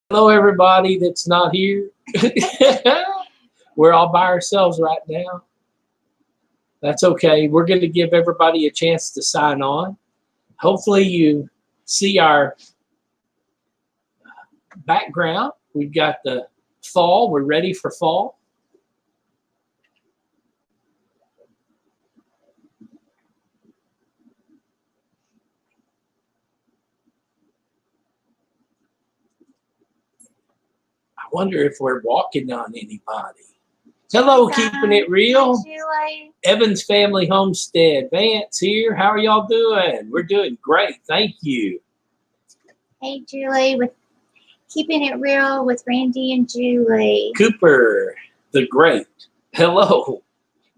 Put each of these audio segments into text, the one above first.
Hello, everybody that's not here. We're all by ourselves right now. That's okay. We're going to give everybody a chance to sign on. Hopefully you see our background. We've got the fall. We're ready for fall. I wonder if we're walking on anybody. Hello, Keeping It Real. Hi, Evans Family Homestead. Vance here. How are y'all doing? We're doing great. Thank you. Hey, Julie, with Keeping It Real with Randy and Julie. Cooper, the Great. Hello.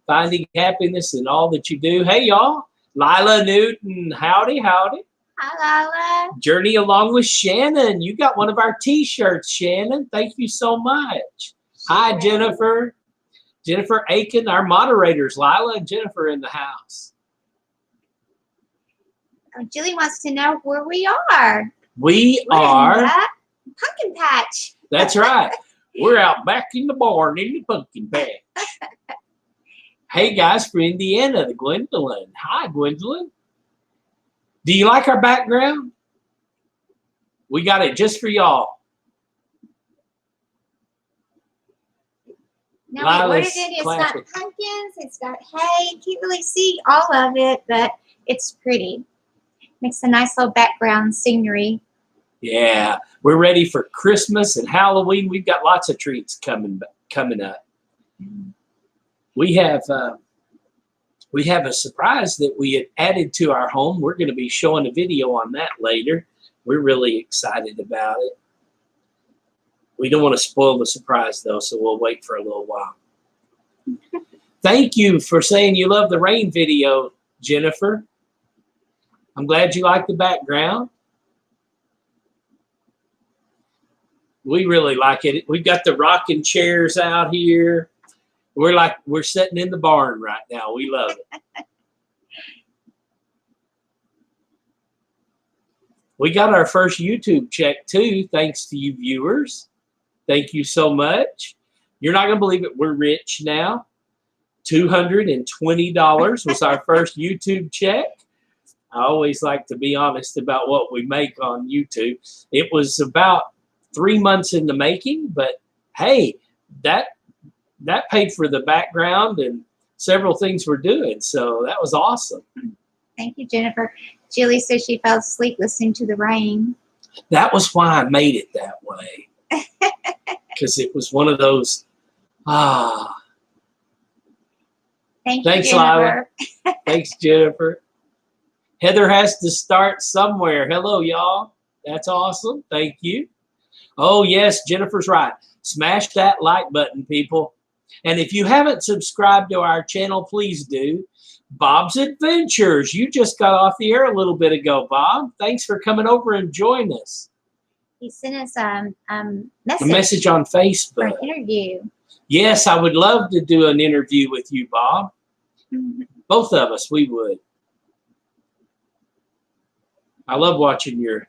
Finding happiness in all that you do. Hey, y'all. Lila Newton. Howdy, howdy. Hi, Lila. Journey along with Shannon. You got one of our t-shirts, Shannon. Thank you so much. Hi, Jennifer. Jennifer Aiken, our moderators, Lila and Jennifer in the house. Julie wants to know where we are. We We're are. in the pumpkin patch. That's right. We're out back in the barn in the pumpkin patch. Hey, guys, from Indiana, the Gwendolyn. Hi, Gwendolyn. Do you like our background? We got it just for y'all. No, we ordered it. It's got pumpkins. It's got hay. You can't really see all of it, but it's pretty. Makes a nice little background scenery. Yeah, we're ready for Christmas and Halloween. We've got lots of treats coming up. We have a surprise that we had added to our home. We're going to be showing a video on that later. We're really excited about it. We don't want to spoil the surprise, though, so we'll wait for a little while. Thank you for saying you love the rain video, Jennifer. I'm glad you like the background. We really like it. We've got the rocking chairs out here. We're sitting in the barn right now. We love it. We got our first YouTube check, too, thanks to you viewers. Thank you so much. You're not going to believe it. We're rich now. $220 was our first YouTube check. I always like to be honest about what we make on YouTube. It was about 3 months in the making, but hey, that paid for the background and several things we're doing. So that was awesome. Thank you, Jennifer. Julie says she fell asleep listening to the rain. That was why I made it that way. Because it was one of those, Thanks, Lila. Thanks, Jennifer. Heather has to start somewhere. Hello, y'all. That's awesome. Thank you. Oh, yes, Jennifer's right. Smash that like button, people. And if you haven't subscribed to our channel, please do. Bob's Adventures. You just got off the air a little bit ago, Bob. Thanks for coming over and joining us. He sent us a message on Facebook. For an interview. Yes, I would love to do an interview with you, Bob. Both of us, we would. I love watching your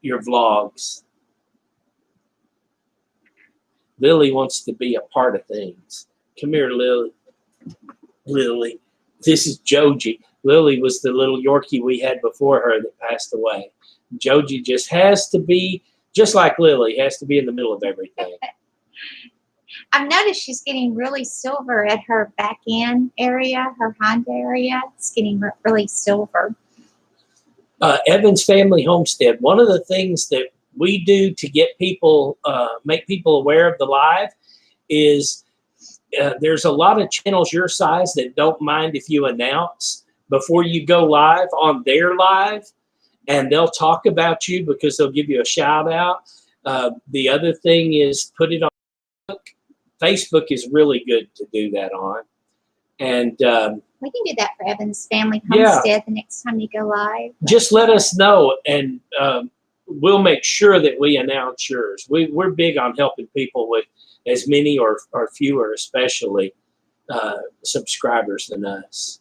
vlogs. Lily wants to be a part of things. Come here, Lily. Lily. This is Joji. Lily was the little Yorkie we had before her that passed away. Joji just has to be, just like Lily, has to be in the middle of everything. I've noticed she's getting really silver at her back end area, her Honda area. It's getting really silver. Evans Family Homestead, one of the things that we do to get people, make people aware of the live is there's a lot of channels your size that don't mind if you announce before you go live on their live, and they'll talk about you because they'll give you a shout out. The other thing is put it on Facebook. Facebook is really good to do that on. And we can do that for Evans Family Homestead the next time you go live. Just let us know, and we'll make sure that we announce yours. We're big on helping people with as many or fewer, especially subscribers than us.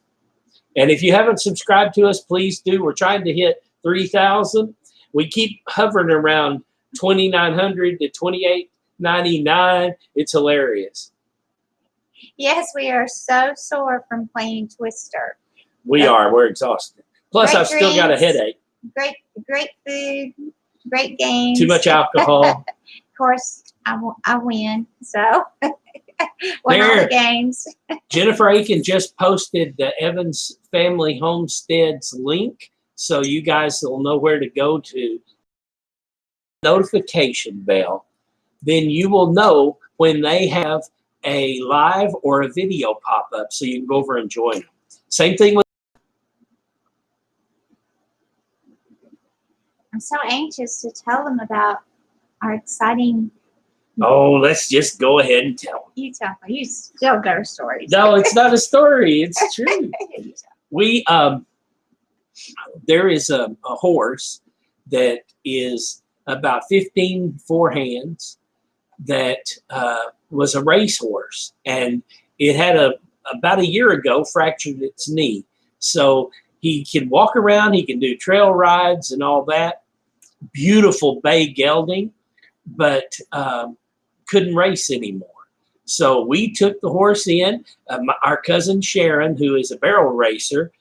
And if you haven't subscribed to us, please do. We're trying to hit 3,000. We keep hovering around 2,900 to 2,899. It's hilarious. Yes, we are so sore from playing Twister. We are. We're exhausted. Plus, I've still got a headache. Great food, great games. Too much alcohol. Of course, I win. So, won all the games. Jennifer Aiken just posted the Evans Family Homestead's link, so you guys will know where to go to. Notification bell. Then you will know when they have a live or a video pop up, so you can go over and join them. Same thing with. I'm so anxious to tell them about our exciting. Oh, let's just go ahead and tell them. You tell me. You still got our stories. No, it's not a story. It's true. We there is a horse that is about 15 forehands that was a racehorse, and it had about a year ago fractured its knee. So he can walk around, he can do trail rides and all that. Beautiful bay gelding, but couldn't race anymore. So we took the horse in. Our cousin Sharon, who is a barrel racer,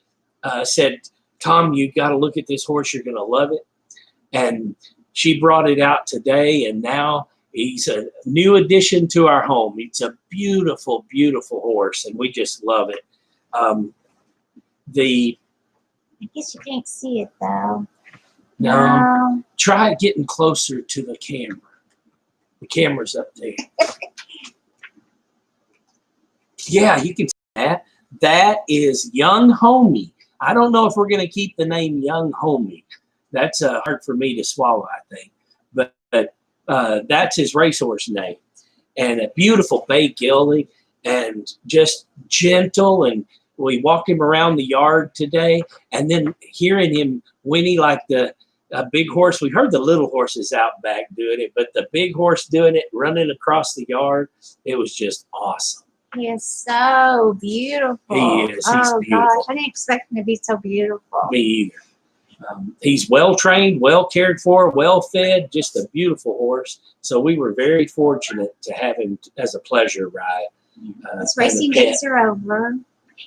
said, Tom, you got to look at this horse. You're going to love it. And she brought it out today, and now he's a new addition to our home. It's a beautiful, beautiful horse, and we just love it. I guess you can't see it, though. No. Try getting closer to the camera. The camera's up there. Yeah, you can see that. That is Young Homie. I don't know if we're going to keep the name Young Homie. That's hard for me to swallow, I think. But that's his racehorse name. And a beautiful bay gelding and just gentle. And we walked him around the yard today. And then hearing him whinny like the big horse. We heard the little horses out back doing it, but the big horse doing it, running across the yard, it was just awesome. He is so beautiful. He is. He's beautiful. Gosh, I didn't expect him to be so beautiful. Me either. He's well trained, well cared for, well fed, just a beautiful horse. So we were very fortunate to have him as a pleasure ride. His racing days are over.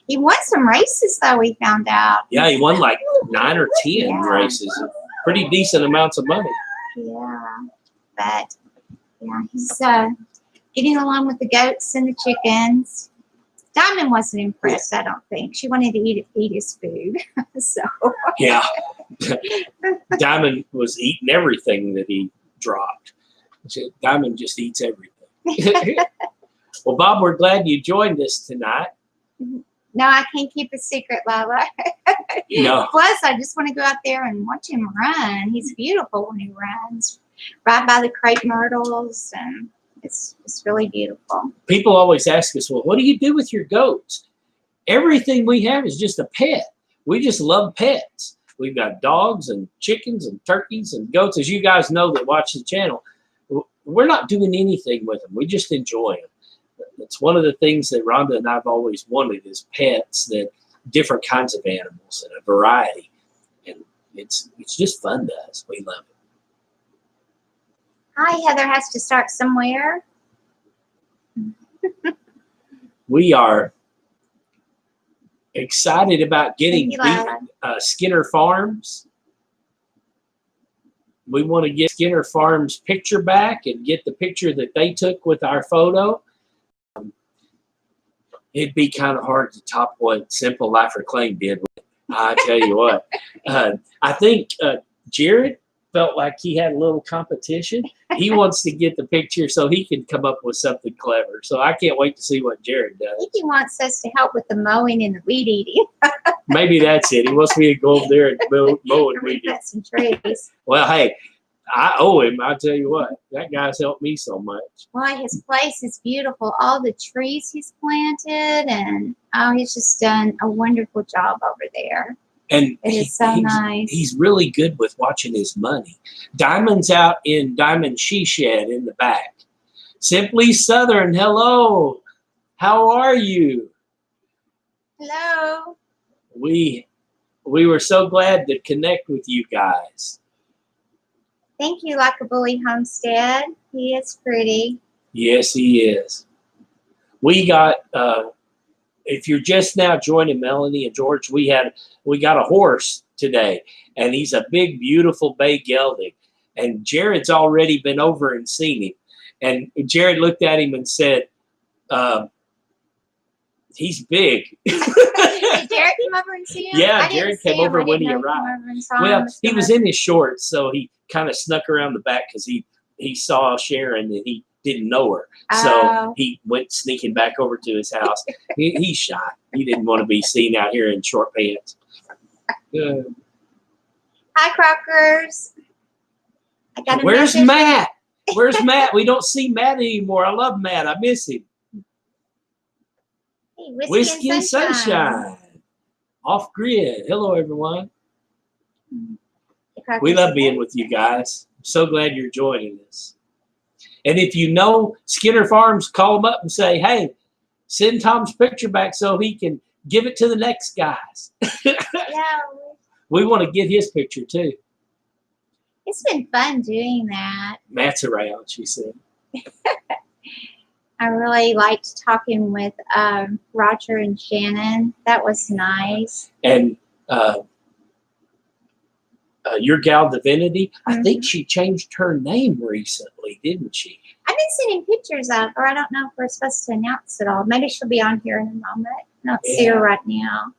He won some races, though, we found out. Yeah, he won like 9 or 10 races. Pretty decent amounts of money. Yeah, but yeah, he's getting along with the goats and the chickens. Diamond wasn't impressed, I don't think. She wanted to eat his food. So yeah, Diamond was eating everything that he dropped. Diamond just eats everything. Well, Bob, we're glad you joined us tonight. No, I can't keep a secret, Lola. No. Plus, I just want to go out there and watch him run. He's beautiful when he runs. Right by the crepe myrtles, and it's really beautiful. People always ask us, well, what do you do with your goats? Everything we have is just a pet. We just love pets. We've got dogs and chickens and turkeys and goats. As you guys know that watch the channel, we're not doing anything with them. We just enjoy them. It's one of the things that Rhonda and I've always wanted is pets, that different kinds of animals and a variety. And it's just fun to us. We love it. Hi, Heather has to start somewhere. We are excited about getting Skinner Farms. We want to get Skinner Farms' picture back and get the picture that they took with our photo. It'd be kind of hard to top what Simple Life Reclaimed did. I tell you what, I think Jared felt like he had a little competition. He wants to get the picture so he can come up with something clever. So I can't wait to see what Jared does. I think he wants us to help with the mowing and the weed eating. Maybe that's it. He wants me to go over there and mow and weed eat. Some trees. Well, hey, I owe him. I'll tell you what. That guy's helped me so much. Well, his place is beautiful. All the trees he's planted, and he's just done a wonderful job over there. And it is so nice. He's really good with watching his money. Diamond's out in Diamond She Shed in the back. Simply Southern, hello. How are you? Hello. We were so glad to connect with you guys. Thank you, Likeabully Homestead. He is pretty. Yes, he is. We got, if you're just now joining Melanie and George, we got a horse today, and he's a big, beautiful bay gelding. And Jared's already been over and seen him. And Jared looked at him and said, he's big. Did Jared come over and see him? Yeah, Jared came over when he arrived. Well, he was in his shorts, so he kind of snuck around the back because he saw Sharon and he didn't know her. So he went sneaking back over to his house. He's shy. He didn't want to be seen out here in short pants. Hi, Crockers. Where's Matt? Where's Matt? We don't see Matt anymore. I love Matt. I miss him. Hey, Whiskey and Sunshine. Off grid. Hello, everyone. We love being with you guys. I'm so glad you're joining us. And if you know Skinner Farms, call them up and say, hey, send Tom's picture back so he can give it to the next guys. Yeah. We want to get his picture too. It's been fun doing that. Matt's around, she said. I really liked talking with Roger and Shannon. That was nice. And your gal Divinity, I think she changed her name recently, didn't she? I've been sending pictures of her. I don't know if we're supposed to announce it all. Maybe she'll be on here in a moment. I don't see her right now.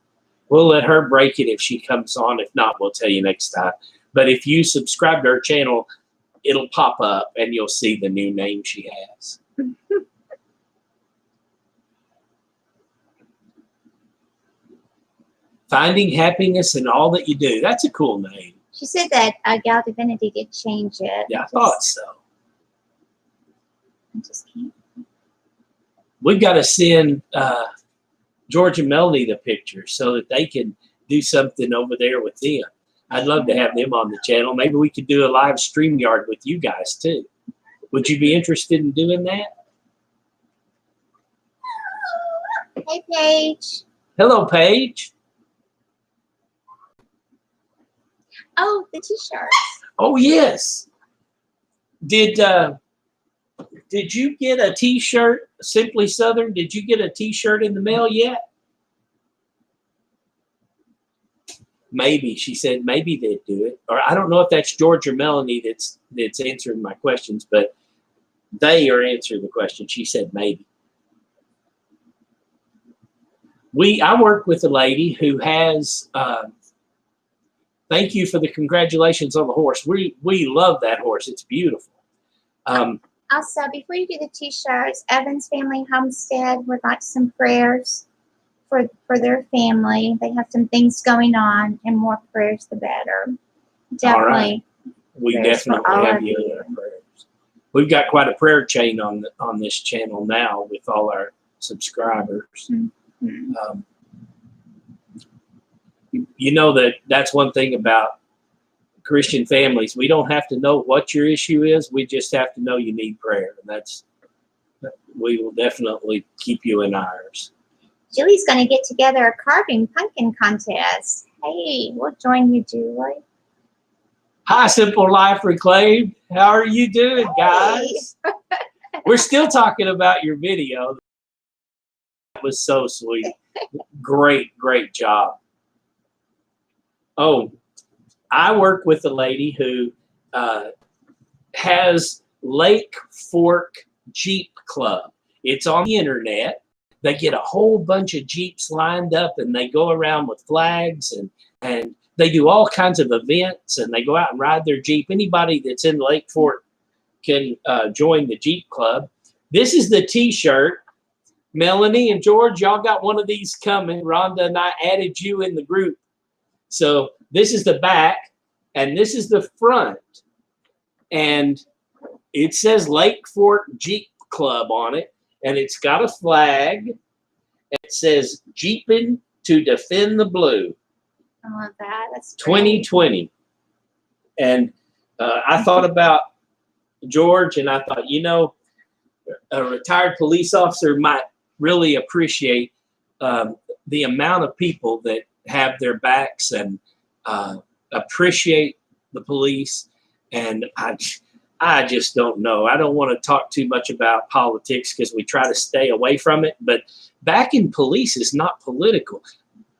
We'll let her break it if she comes on. If not, we'll tell you next time. But if you subscribe to her channel, it'll pop up and you'll see the new name she has. Finding happiness in all that you do. That's a cool name. She said that Gal Divinity did change it. Yeah, I thought so. I just can't. We've got to send George and Melanie the picture so that they can do something over there with them. I'd love to have them on the channel. Maybe we could do a live StreamYard with you guys too. Would you be interested in doing that? Hey, Paige. Hello, Paige. Oh, the T-shirts. Oh, yes. Did you get a T-shirt, Simply Southern? Did you get a T-shirt in the mail yet? Maybe. She said maybe they'd do it. Or I don't know if that's George or Melanie that's answering my questions, but they are answering the question. She said maybe. I work with a lady who has thank you for the congratulations on the horse. We love that horse. It's beautiful. Also, before you do the T-shirts, Evans Family Homestead would like some prayers for their family. They have some things going on, and more prayers the better. Definitely. All right. We definitely have you in our prayers. We've got quite a prayer chain on this channel now with all our subscribers. Mm-hmm. You know that's one thing about Christian families. We don't have to know what your issue is. We just have to know you need prayer. And we will definitely keep you in ours. Julie's going to get together a carving pumpkin contest. Hey, we'll join you, Julie. Hi, Simple Life Reclaimed. How are you doing, guys? We're still talking about your video. That was so sweet. Great job. Oh, I work with a lady who has Lake Fork Jeep Club. It's on the internet. They get a whole bunch of Jeeps lined up and they go around with flags and they do all kinds of events and they go out and ride their Jeep. Anybody that's in Lake Fork can join the Jeep Club. This is the T-shirt. Melanie and George, y'all got one of these coming. Rhonda and I added you in the group. So this is the back and this is the front. And it says Lake Fork Jeep Club on it. And it's got a flag. It says Jeepin' to Defend the Blue. I love that. That's 2020. And I thought about George and I thought, a retired police officer might really appreciate the amount of people that have their backs and appreciate the police. And I just don't know. I don't want to talk too much about politics because we try to stay away from it. But backing police is not political.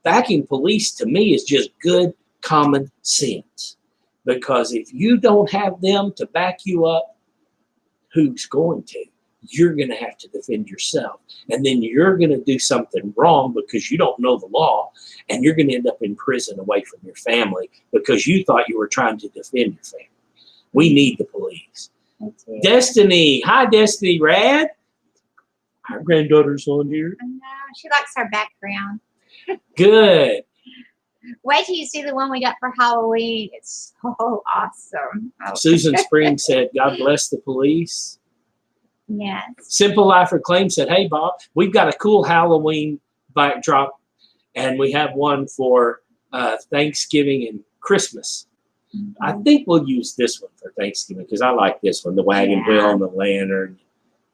Backing police to me is just good common sense. Because if you don't have them to back you up, who's going to? You're going to have to defend yourself. And then you're going to do something wrong because you don't know the law. And you're going to end up in prison away from your family because you thought you were trying to defend your family. We need the police. Destiny. Hi, Destiny Rad. Our granddaughter's on here. I know. She likes our background. Good. Wait till you see the one we got for Halloween. It's so awesome. Oh. Susan Spring said, God bless the police. Yes. Simple Life Reclaim said, hey, Bob, we've got a cool Halloween backdrop, and we have one for Thanksgiving and Christmas. Mm-hmm. I think we'll use this one for Thanksgiving because I like this one, the wagon wheel and the lantern,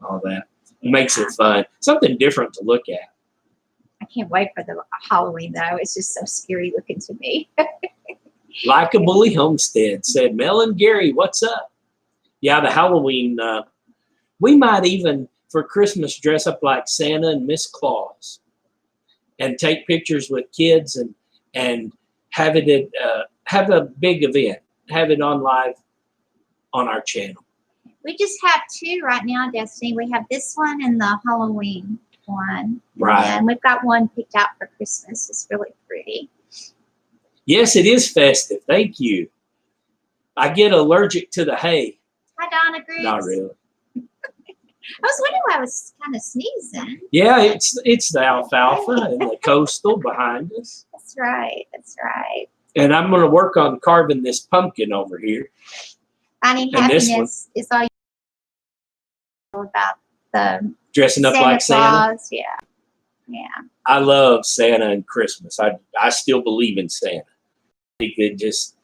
all that. It makes it fun. Something different to look at. I can't wait for the Halloween, though. It's just so scary looking to me. Like a Bully Homestead said, Mel and Gary, what's up? Yeah, the Halloween, we might even, for Christmas, dress up like Santa and Miss Claus and take pictures with kids and have it have a big event, have it on live on our channel. We just have two right now, Destiny. We have this one and the Halloween one. Right. And we've got one picked out for Christmas. It's really pretty. Yes, it is festive. Thank you. I get allergic to the hay. Hi, Donna Griggs. Not really. I was wondering why I was kind of sneezing. Yeah, it's the alfalfa and the coastal behind us. That's right. That's right. And I'm going to work on carving this pumpkin over here. Finding and happiness is all you know about the dressing up Santa like Claus. Santa. Yeah. Yeah. I love Santa and Christmas. I still believe in Santa. I think it just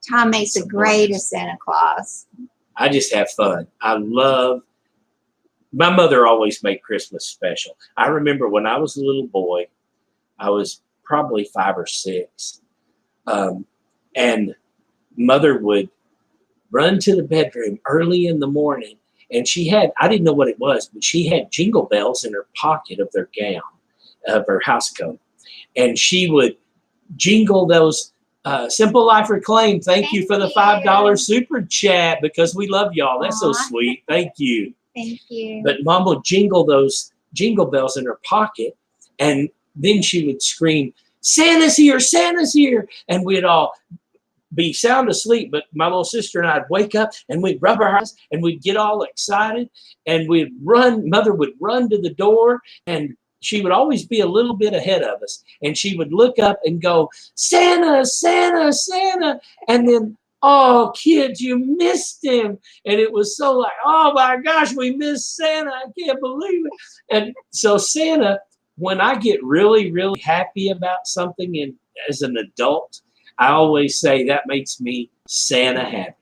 Tom makes the greatest Santa Claus. I just have fun. My mother always made Christmas special. I remember when I was a little boy, I was probably 5 or 6, and Mother would run to the bedroom early in the morning, and she had, I didn't know what it was, but she had jingle bells in her pocket of their gown, of her house coat, and she would jingle those. Simple Life Reclaim, thank you for the $5 super chat because we love y'all. That's so sweet. Thank you. Thank you. But Mom would jingle those jingle bells in her pocket, and then she would scream, Santa's here, Santa's here. And we'd all be sound asleep, but my little sister and I'd wake up and we'd rub our eyes and we'd get all excited and we'd run. Mother would run to the door, and she would always be a little bit ahead of us. And she would look up and go, Santa, Santa, Santa. And then, oh, kids, you missed him. And it was so like, oh, my gosh, we missed Santa. I can't believe it. And so Santa, when I get really, really happy about something and as an adult, I always say that makes me Santa happy.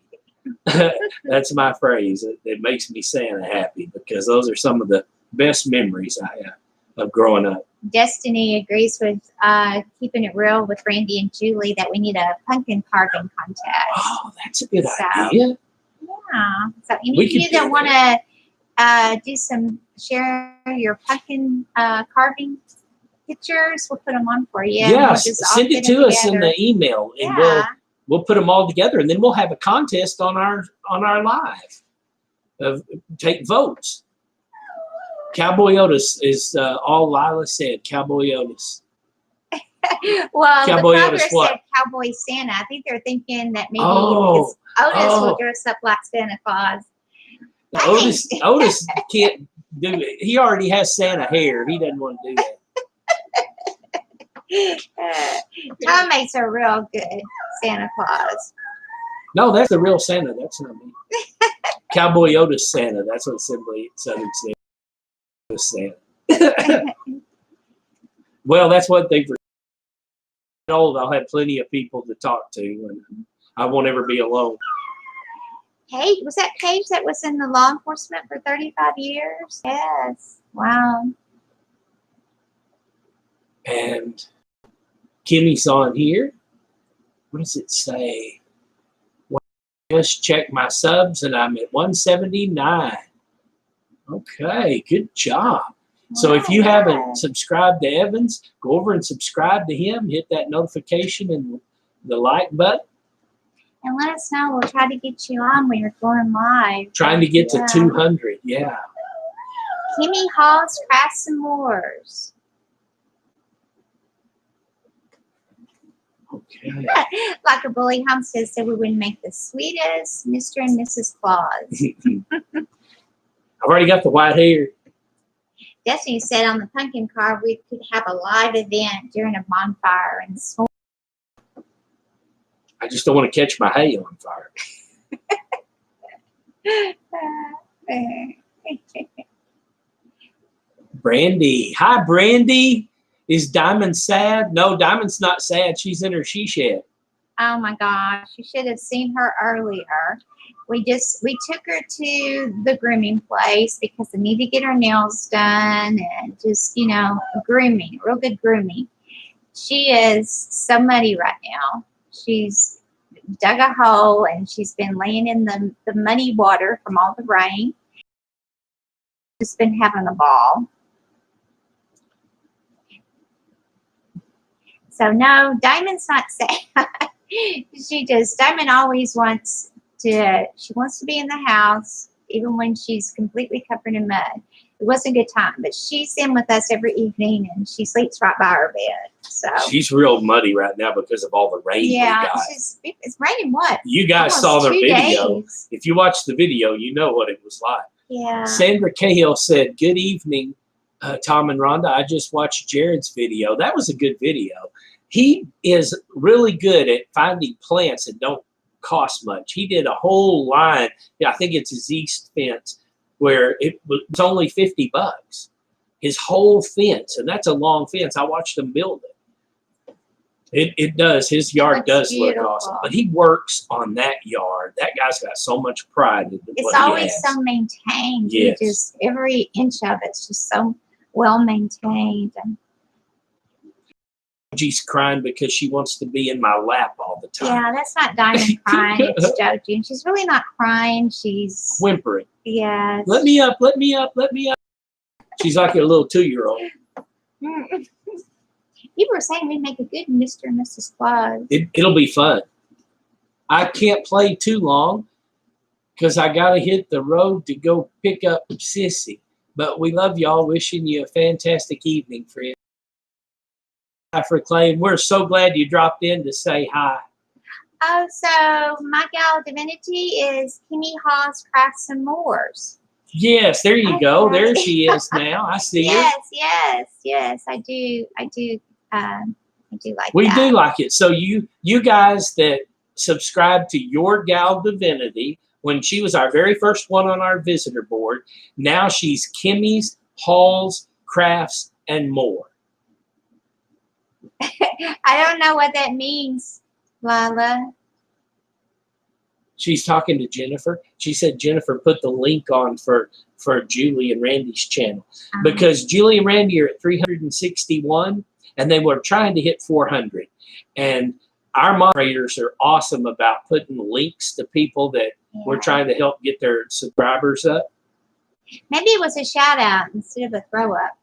That's my phrase. It makes me Santa happy because those are some of the best memories I have of growing up. Destiny agrees with keeping it real with Randy and Julie that we need a pumpkin carving contest. Oh, that's a good idea. Yeah. So any of you that want to share your pumpkin carving pictures, we'll put them on for you. Yeah, send it to us in the email, and we'll put them all together, and then we'll have a contest on our live. Take votes. Cowboy Otis is all Lila said. Cowboy Otis. Well, Cowboy the Otis said what? Cowboy Santa. I think they're thinking that maybe Otis will dress up like Santa Claus. Otis can't do it. He already has Santa hair. He doesn't want to do that. Tom makes a real good Santa Claus. No, that's the real Santa. That's not me. Cowboy Otis Santa. That's what Southern Santa. Well, that's one thing for old. I'll have plenty of people to talk to, and I won't ever be alone. Paige, was that Paige that was in the law enforcement for 35 years? Yes. Wow. And Kimmy's on here. What does it say? Just check my subs, and I'm at 179. Okay, good job. So if you haven't subscribed to Evans, go over and subscribe to him. Hit that notification and the like button. And let us know. We'll try to get you on when you're going live. Trying to get to 200, yeah. Kimmy Hall's Crafts and Moors. Okay. Like a bully Homestead said, we would make the sweetest Mr. and Mrs. Claus. I've already got the white hair. Destiny said on the pumpkin card we could have a live event during a bonfire and smoke. I just don't want to catch my hay on fire. Brandy. Hi, Brandy. Is Diamond sad? No, Diamond's not sad. She's in her she shed. Oh my gosh, you should have seen her earlier. We took her to the grooming place because I need to get her nails done and just, you know, grooming, real good grooming. She is so muddy right now. She's dug a hole and she's been laying in the muddy water from all the rain. Just been having a ball. So no, Diamond's not sad. Diamond always wants to, she wants to be in the house, even when she's completely covered in mud. It wasn't a good time, but she's in with us every evening and she sleeps right by our bed. So she's real muddy right now because of all the rain we got. It's raining what? You guys almost saw their 2 video. days. If you watched the video, you know what it was like. Yeah. Sandra Cahill said, "Good evening, Tom and Rhonda. I just watched Jared's video. That was a good video. He is really good at finding plants that don't cost much. He did a whole line. Yeah, I think it's his east fence where it was only $50. His whole fence, and that's a long fence. I watched him build it. It does. His yard does look awesome. But he works on that yard. That guy's got so much pride in what it's he always has. so maintained. Yes. Just every inch of it's just so well maintained. And She's crying because she wants to be in my lap all the time. yeah, that's not Diamond crying. It's Joji. And she's really not crying. She's whimpering. Yeah. Let me up, let me up, let me up. She's like a little 2-year-old. People were saying we'd make a good Mr. and Mrs. Claus. It'll be fun. I can't play too long because I got to hit the road to go pick up Sissy. But we love y'all. Wishing you a fantastic evening, friend. Hi, for Clay. We're so glad you dropped in to say hi. Oh, so my gal divinity is Kimmy Hall's Crafts and Moors. Yes, there you go. There she is now. I see her. Yes. I do like We that. do like it. So you guys that subscribe to your gal divinity, when she was our very first one on our visitor board, now she's Kimmy's Hall's Crafts and More. I don't know what that means, Lila. She's talking to Jennifer. She said Jennifer put the link on for Julie and Randy's channel because Julie and Randy are at 361 and they were trying to hit 400. And our moderators are awesome about putting links to people that we're trying to help get their subscribers up. Maybe it was a shout out instead of a throw up.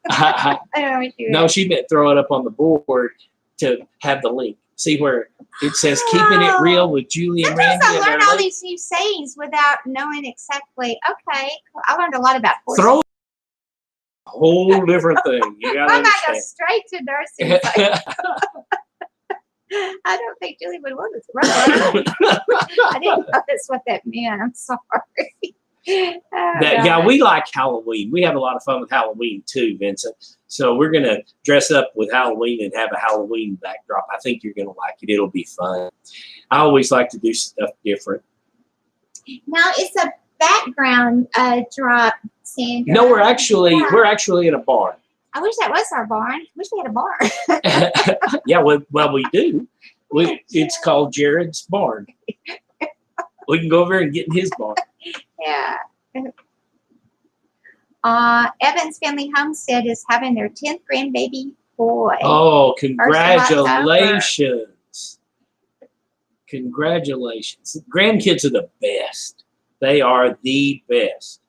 I don't know what you No, she meant throw it up on the board to have the link. See where it says keeping it real with Julie and Randy. Sometimes I learn all these new sayings without knowing exactly. Okay, I learned a lot about horses. Throw a whole different thing. You gotta I might go understand. straight to nursing. I don't think Julie would want this. I didn't notice what that meant. I'm sorry. We like Halloween. We have a lot of fun with Halloween too, Vincent. So we're going to dress up with Halloween and have a Halloween backdrop. I think you're going to like it. It'll be fun. I always like to do stuff different. Now it's a background drop, Sandra. No, we're actually in a barn. I wish that was our barn. I wish we had a barn. Yeah, well, we do. It's called Jared's Barn. We can go over and get in his barn. Yeah. Evans Family Homestead is having their 10th grandbaby boy. Oh, congratulations. Congratulations. Grandkids are the best. They are the best.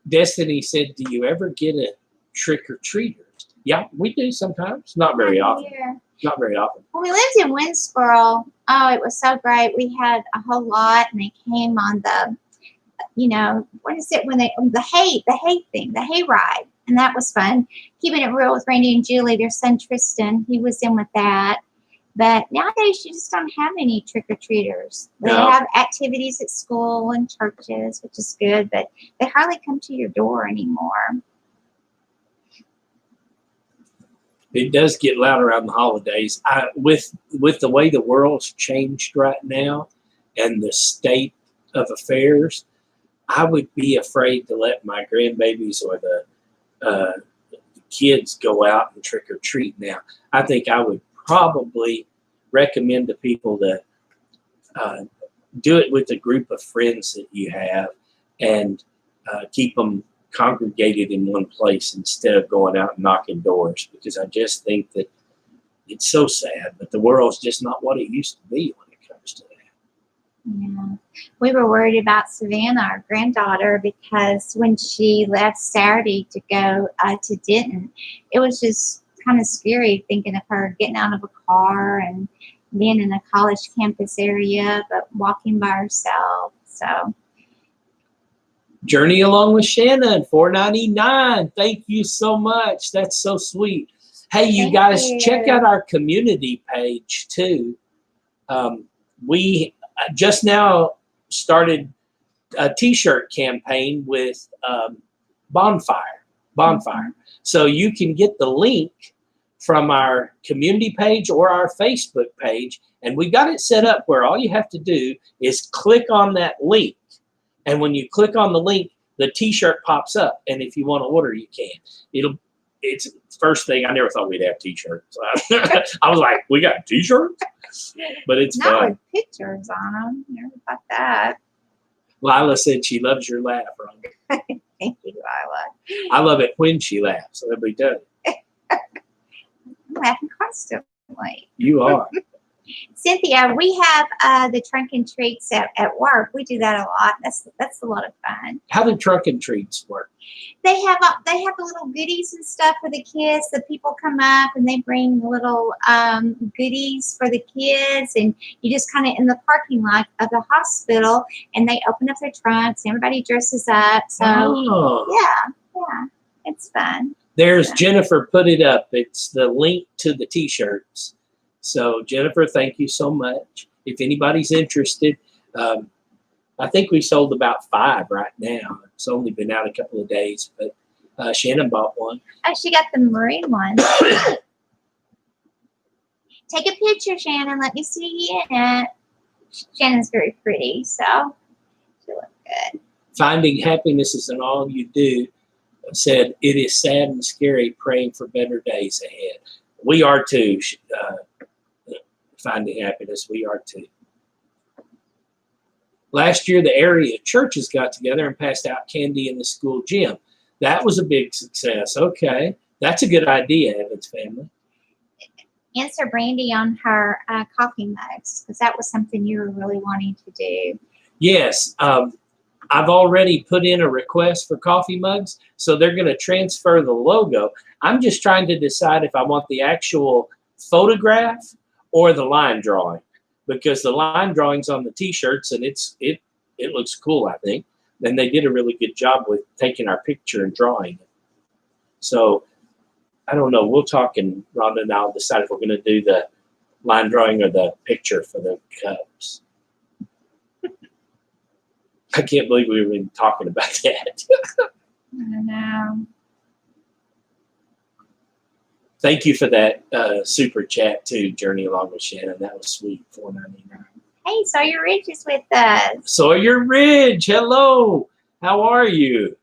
Destiny said, do you ever get a trick-or-treaters? Yeah, we do sometimes. Not very often. Yeah. Not very often. When we lived in Windsboro, oh, it was so great. We had a whole lot, and they came on the, what is it when the hay thing, the hay ride, and that was fun. Keeping it real with Randy and Julie, their son Tristan, he was in with that. But nowadays, you just don't have any trick-or-treaters. They have activities at school and churches, which is good, but they hardly come to your door anymore. It does get loud around the holidays. With the way the world's changed right now and the state of affairs, I would be afraid to let my grandbabies or the kids go out and trick-or-treat now. I think I would probably recommend to people to do it with a group of friends that you have and keep them congregated in one place instead of going out and knocking doors, because I just think that it's so sad, but the world's just not what it used to be when it comes to that. Yeah. We were worried about Savannah, our granddaughter, because when she left Saturday to go to Denton, it was just kind of scary thinking of her getting out of a car and being in a college campus area, but walking by herself. So, Journey Along with Shannon, $4.99. Thank you so much. That's so sweet. Hey, you guys, check out our community page too. We just now started a T-shirt campaign with Bonfire. So you can get the link from our community page or our Facebook page, and we got it set up where all you have to do is click on that link. And when you click on the link, the T-shirt pops up. And if you want to order, you can. It's first thing. I never thought we'd have T-shirts. I was like, we got T-shirts? But it's not fun. with pictures on them. Never thought that. Lila said she loves your laugh, Rhonda. Thank you, Lila. I love it when she laughs. So everybody does. I'm laughing constantly. You are. Cynthia, we have the trunk and treats at work. We do that a lot. That's a lot of fun. How do trunk and treats work? They have the little goodies and stuff for the kids. The people come up and they bring little goodies for the kids, and you just kind of in the parking lot of the hospital, and they open up their trunks. And everybody dresses up. So yeah, it's fun. There's Jennifer put it up. It's the link to the T-shirts. So, Jennifer, thank you so much. If anybody's interested, I think we sold about 5 right now. It's only been out a couple of days, but Shannon bought one. Oh, she got the maroon one. Take a picture, Shannon. Let me see you in it. Shannon's very pretty, so she looks good. Finding happiness is in all you do. Said, it is sad and scary praying for better days ahead. We are too. Finding happiness, we are too. Last year, the area churches got together and passed out candy in the school gym. That was a big success. Okay, that's a good idea, Evans family. Answer Brandy on her coffee mugs, because that was something you were really wanting to do. Yes, I've already put in a request for coffee mugs, so they're going to transfer the logo. I'm just trying to decide if I want the actual photograph or the line drawing, because the line drawing's on the T-shirts and it looks cool, I think. And they did a really good job with taking our picture and drawing it. So I don't know. We'll talk, and Rhonda and I'll decide if we're going to do the line drawing or the picture for the cups. I can't believe we've been talking about that. I don't know. Thank you for that super chat too, Journey Along with Shannon. That was sweet. $4.99. Hey, Sawyer Ridge is with us. Sawyer Ridge, hello. How are you?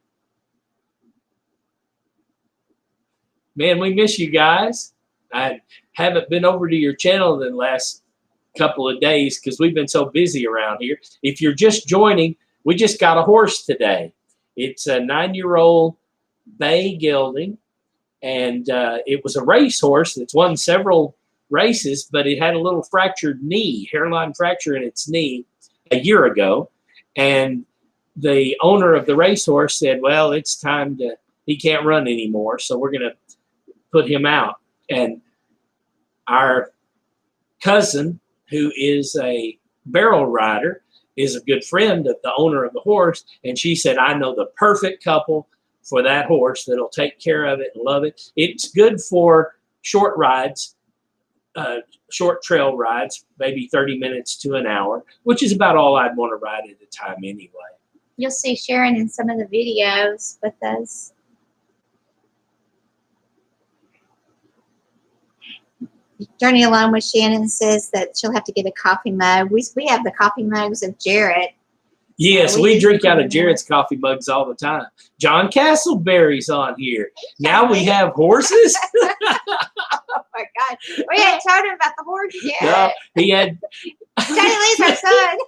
Man, we miss you guys. I haven't been over to your channel the last couple of days because we've been so busy around here. If you're just joining, we just got a horse today. It's a 9-year-old bay gelding. And it was a racehorse that's won several races, but it had a little fractured knee, hairline fracture in its knee a year ago. And the owner of the racehorse said, well, it's time to, he can't run anymore, so we're going to put him out. And our cousin, who is a barrel rider, is a good friend of the owner of the horse, and she said, I know the perfect couple for that horse that'll take care of it and love it. It's good for short rides, short trail rides, maybe 30 minutes to an hour, which is about all I'd want to ride at a time anyway. You'll see Sharon in some of the videos with us. Journey Alone with Shannon says that she'll have to get a coffee mug. We have the coffee mugs of Jarrett. Yes, we drink out of Jarrett's coffee mugs all the time. John Castleberry's on here. Now we have horses. Oh my God. We hadn't told him about the horse yet. No, he had. Johnny Lee's our son.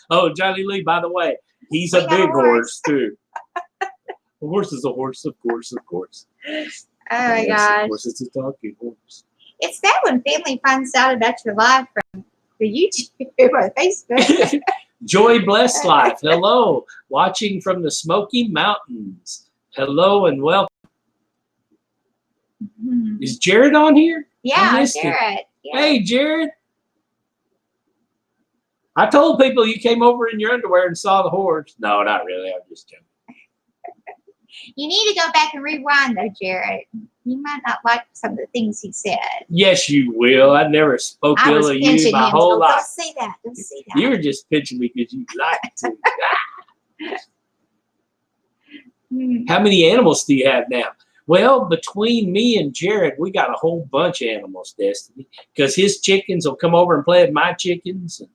Oh, Johnny Lee, by the way, he's a big horse too. A horse is a horse, of course, of course. Oh my gosh. Of course, it's a talking horse. It's that when family finds out about your life from the YouTube or Facebook. Joy Blessed Life. Hello. Watching from the Smoky Mountains. Hello and welcome. Mm-hmm. Is Jared on here? Yeah, Jared. Yeah. Hey, Jared. I told people you came over in your underwear and saw the horse. No, not really. I'm just joking. You need to go back and rewind, though, Jared. You might not like some of the things he said. Yes, you will. I never spoke ill of you my whole life. Don't say that. Don't say that. You were just pitching me because you like to. How many animals do you have now? Well, between me and Jared, we got a whole bunch of animals, Destiny, because his chickens will come over and play with my chickens. And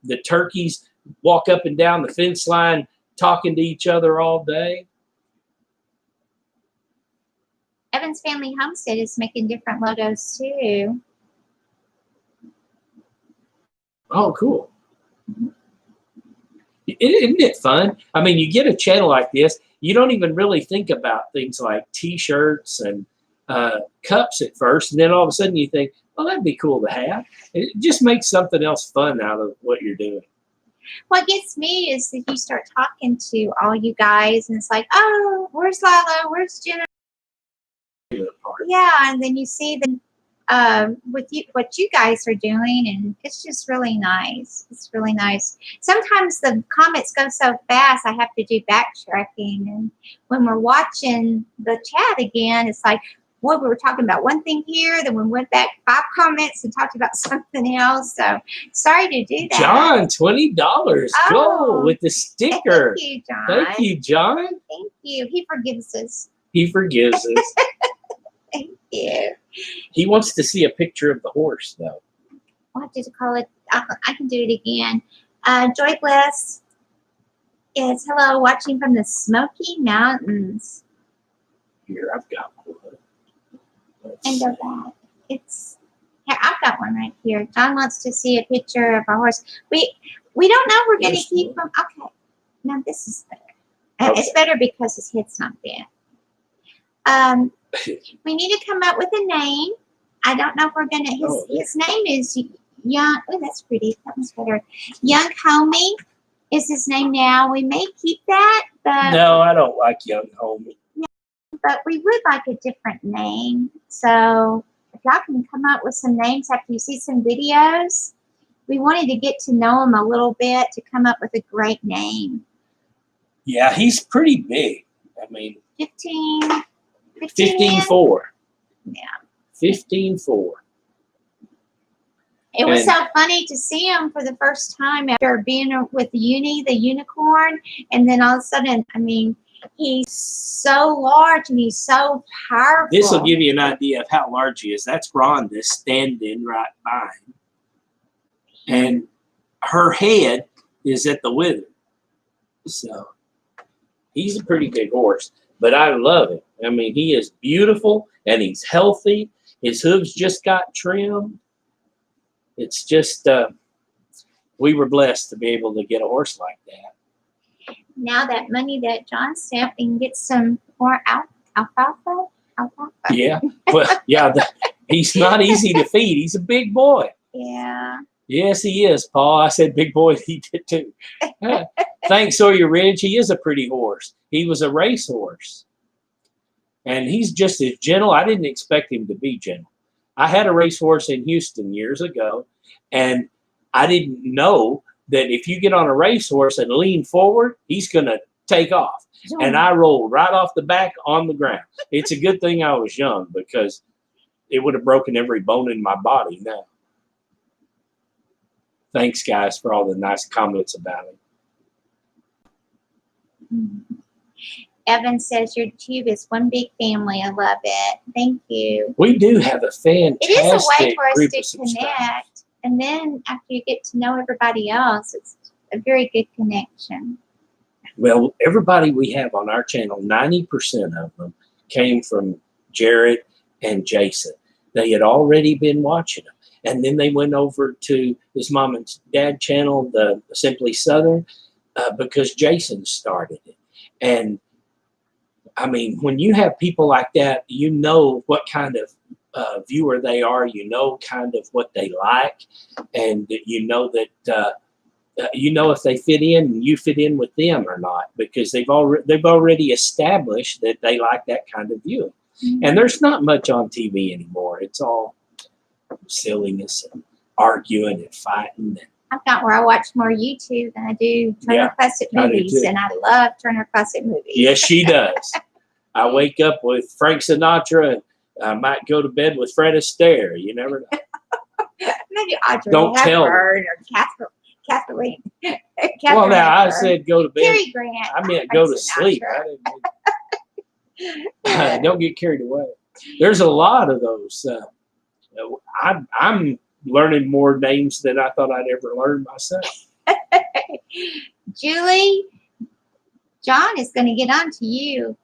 the turkeys walk up and down the fence line talking to each other all day. Evan's Family Homestead is making different logos too. Oh, cool. Isn't it fun? I mean, you get a channel like this, you don't even really think about things like T-shirts and cups at first, and then all of a sudden you think, well, that'd be cool to have. It just makes something else fun out of what you're doing. What gets me is that you start talking to all you guys, and it's like, oh, where's Lila? Where's Jenna? Yeah, and then you see them with you, what you guys are doing, and it's just really nice. It's really nice. Sometimes the comments go so fast, I have to do backtracking, and when we're watching the chat again, it's like, well, we were talking about one thing here, then we went back 5 comments and talked about something else. So sorry to do that. John, $20. Go with the sticker. Thank you, John. Thank you, John. Thank you. He forgives us. He forgives us. Thank you. He wants to see a picture of the horse, though. What did you call it? I can do it again. Joy Bliss is hello, watching from the Smoky Mountains. Here, I've got one. And go back. It's here. I've got one right here. John wants to see a picture of our horse. We don't know. We're going to keep him. Okay. No, this is better. Okay. It's better because his head's not bad. We need to come up with a name. I don't know if we're going to. His name is Young. Oh, that's pretty. That one's better. Young Homie is his name now. We may keep that, but no, I don't like Young Homie. But we would like a different name. So if y'all can come up with some names after you see some videos, we wanted to get to know him a little bit to come up with a great name. Yeah, he's pretty big. I mean, 15'4". Yeah. 15'4". It was so funny to see him for the first time after being with Uni, the unicorn. And then all of a sudden, I mean, he's so large and he's so powerful. This will give you an idea of how large he is. That's Rhonda standing right by him. And her head is at the wither. So he's a pretty big horse. But I love him. I mean, he is beautiful and he's healthy. His hooves just got trimmed. It's just, we were blessed to be able to get a horse like that. Now that money that John sent, we can get some more alfalfa. Yeah. Well, yeah, He's not easy to feed. He's a big boy. Yeah. Yes, he is, Paul. I said big boy. He did too. Thanks, Sawyer Ridge. He is a pretty horse. He was a racehorse. And he's just as gentle. I didn't expect him to be gentle. I had a racehorse in Houston years ago, and I didn't know that if you get on a racehorse and lean forward, he's going to take off. And I rolled right off the back on the ground. It's a good thing I was young because it would have broken every bone in my body now. Thanks, guys, for all the nice comments about it. Evan says your tube is one big family. I love it. Thank you. We do have a fantastic It is a way for group us of to connect. And then after you get to know everybody else, it's a very good connection. Well, everybody we have on our channel, 90% of them came from Jared and Jason. They had already been watching them. And then they went over to his mom and dad channel, the Simply Southern, because Jason started it. And I mean, when you have people like that, you know what kind of viewer they are. You know kind of what they like. And you know that you know if they fit in and you fit in with them or not, because they've already established that they like that kind of viewing. Mm-hmm. And there's not much on TV anymore. It's all silliness and arguing and fighting. I've got where I watch more YouTube than I do Turner Classic Movies, and I love Turner Classic Movies. Yes, she does. I wake up with Frank Sinatra, and I might go to bed with Fred Astaire. You never know. Maybe Audrey Don't tell her. Or Kathleen. Well, now I said go to bed. Cary Grant. I meant go to sleep. Don't get carried away. There's a lot of those. I'm learning more names than I thought I'd ever learn myself. Julie, John is going to get on to you.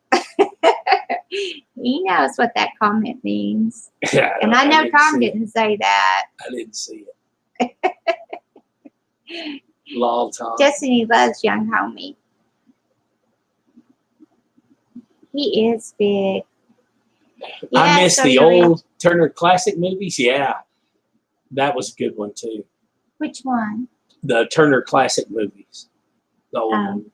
He knows what that comment means. Yeah, and I know Tom didn't say that. I didn't see it. Lol, Tom. Destiny loves young homie. He is big. I miss the old Turner Classic Movies. Yeah, that was a good one too. Which one? The Turner Classic Movies. The old movies.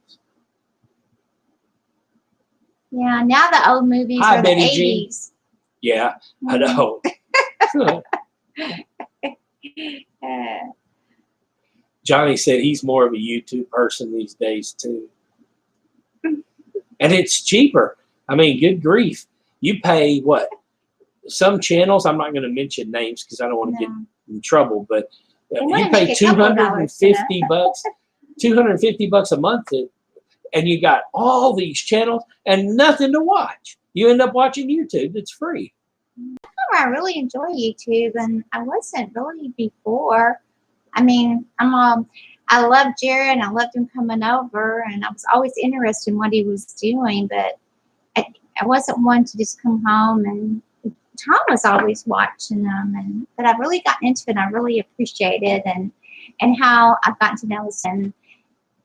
Yeah, now the old movies are the 80s. Yeah, I know. Johnny said he's more of a YouTube person these days too. And it's cheaper. I mean, good grief. You pay what? Some channels, I'm not going to mention names because I don't want to get in trouble, but you pay $250 bucks, $250 a month, and you got all these channels and nothing to watch. You end up watching YouTube. It's free. I really enjoy YouTube, and I wasn't really before. I mean, I love Jared, and I loved him coming over, and I was always interested in what he was doing, but I wasn't one to just come home, and Tom was always watching them, but I've really gotten into it, and I really appreciate it, and how I've gotten to know us, and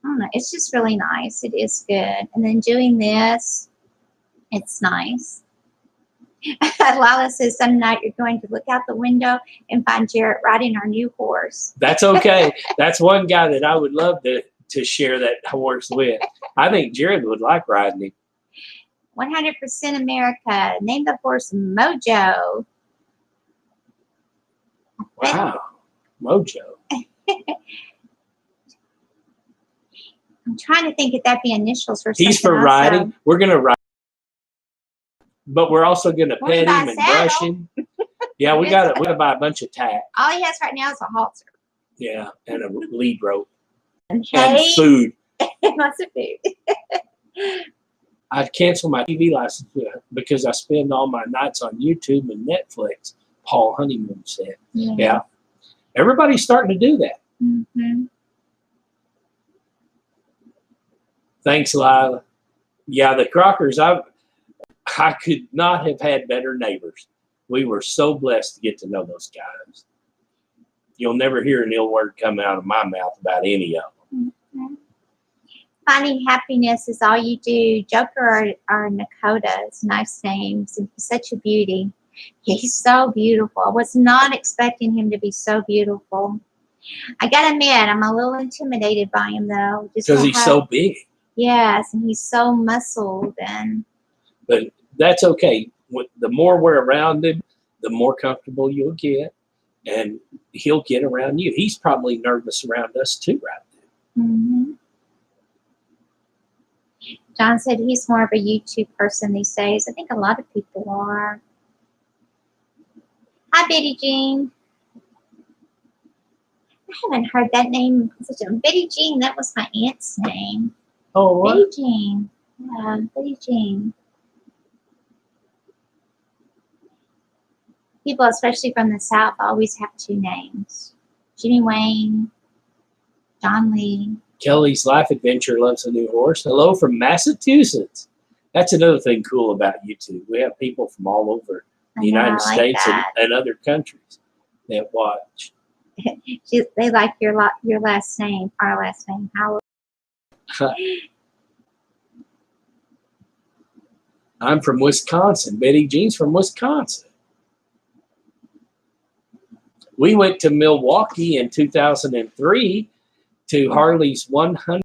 I don't know, it's just really nice. It is good. And then doing this, it's nice. Lila says some night you're going to look out the window and find Jarrett riding our new horse. That's okay. That's one guy that I would love to share that horse with. I think Jared would like riding him. 100% America. Name the horse Mojo. Wow. Mojo. I'm trying to think if that'd be initials for something. He's for riding. We're going to ride. But we're also going to pet him and brush him. Yeah, we got to buy a bunch of tack. All he has right now is a halter. Yeah, and a lead rope. And food. Lots of food. I canceled my TV license because I spend all my nights on YouTube and Netflix, Paul Honeymoon said. Yeah. Everybody's starting to do that. Mm-hmm. Thanks, Lila. Yeah, the Crockers, I could not have had better neighbors. We were so blessed to get to know those guys. You'll never hear an ill word come out of my mouth about any of them. Mm-hmm. Finding happiness is all you do. Joker or Nakota is nice names and such a beauty. He's so beautiful. I was not expecting him to be so beautiful. I gotta admit, I'm a little intimidated by him though. Because he's so big. Yes, and he's so muscled and. But that's okay. The more we're around him, the more comfortable you'll get, and he'll get around you. He's probably nervous around us too right now. Mm-hmm. John said he's more of a YouTube person these days. I think a lot of people are. Hi, Betty Jean. I haven't heard that name. Betty Jean, that was my aunt's name. Oh, what? Betty Jean. Yeah, Betty Jean. People, especially from the South, always have two names. Jimmy Wayne, John Lee. Kelly's Life Adventure loves a new horse. Hello from Massachusetts. That's another thing cool about YouTube. We have people from all over the United States and other countries that watch. They like your last name, our last name, Howard. I'm from Wisconsin. Betty Jean's from Wisconsin. We went to Milwaukee in 2003 to Harley's 100.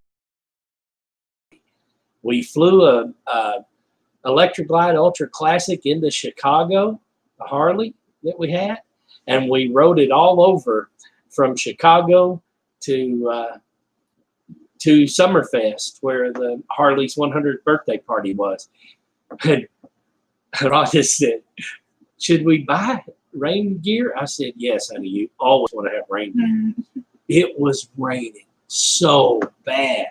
We flew a Electric Glide Ultra Classic into Chicago, a Harley that we had, and we rode it all over from Chicago to Summerfest, where the Harley's 100th birthday party was. And Rhonda said, "Should we buy rain gear?" I said, "Yes, honey. You always want to have rain gear." Mm-hmm. It was raining so bad,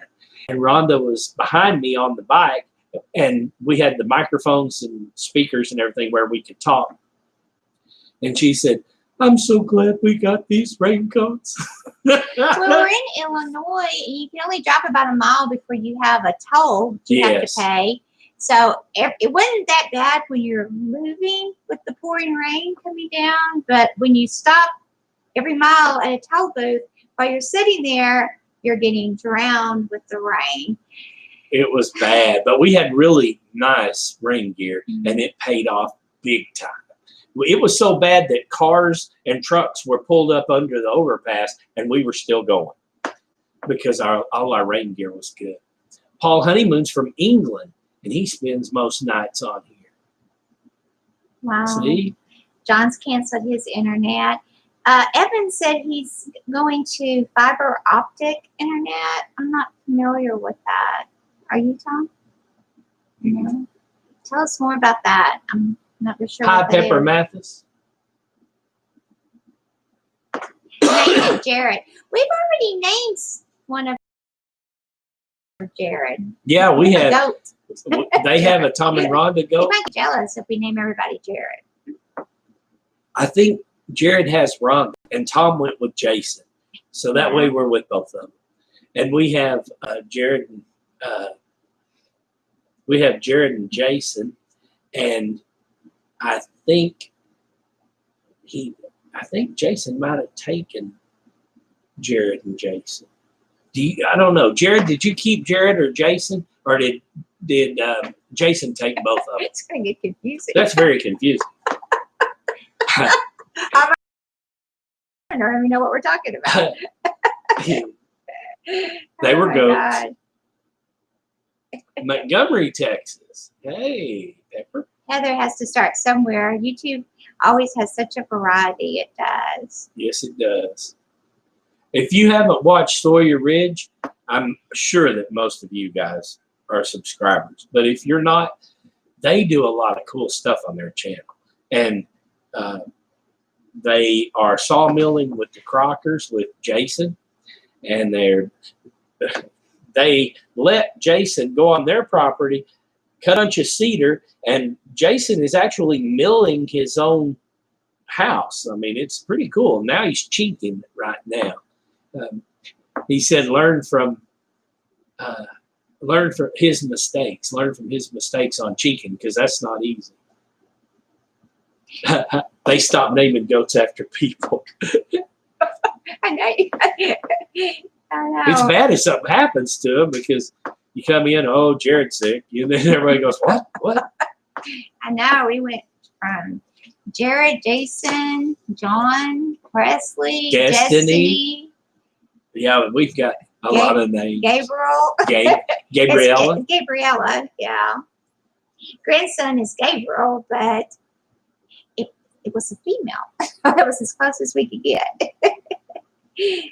and Rhonda was behind me on the bike, and we had the microphones and speakers and everything where we could talk. And she said, "I'm so glad we got these raincoats." Well, we're in Illinois, and you can only drive about a mile before you have a toll you have to pay. So it wasn't that bad when you're moving with the pouring rain coming down, but when you stop every mile at a toll booth, while you're sitting there, you're getting drowned with the rain. It was bad, but we had really nice rain gear, and it paid off big time. It was so bad that cars and trucks were pulled up under the overpass, and we were still going because all our rain gear was good. Paul Honeymoon's from England, and he spends most nights on here. Wow. See? John's canceled his internet. Evan said he's going to fiber optic internet. I'm not familiar with that. Are you, Tom? No. Tell us more about that. I'm not sure. Hi, Pepper Mathis. Name Jared. We've already named one of Jared. Yeah, we have. Goat. They have a Tom and Rhonda goat. You might be jealous if we name everybody Jared. I think Jared has Rhonda, and Tom went with Jason, so that way we're with both of them. And we have Jared and Jason, and I think Jason might have taken Jared and Jason. I don't know. Jared, did you keep Jared or Jason, or did Jason take both of them? It's going to get confusing. That's very confusing. I don't even know what we're talking about. They were goats. Montgomery, Texas. Hey, Pepper. Heather has to start somewhere. YouTube always has such a variety. It does. Yes, it does. If you haven't watched Sawyer Ridge, I'm sure that most of you guys are subscribers. But if you're not, they do a lot of cool stuff on their channel. And they are sawmilling with the Crockers with Jason. And they let Jason go on their property, cut a bunch of cedar, and Jason is actually milling his own house. I mean, it's pretty cool. Now he's cheating right now. He said, learn from his mistakes. Learn from his mistakes on cheating, because that's not easy. They stopped naming goats after people. I know. It's bad if something happens to them, because you come in, oh, Jared's sick, and then everybody goes, what? I know. We went from Jared, Jason, John, Presley, Destiny. Yeah, we've got a lot of names. Gabriel. Gabriella. Gabriella, yeah. Grandson is Gabriel, but it was a female. That was as close as we could get. Did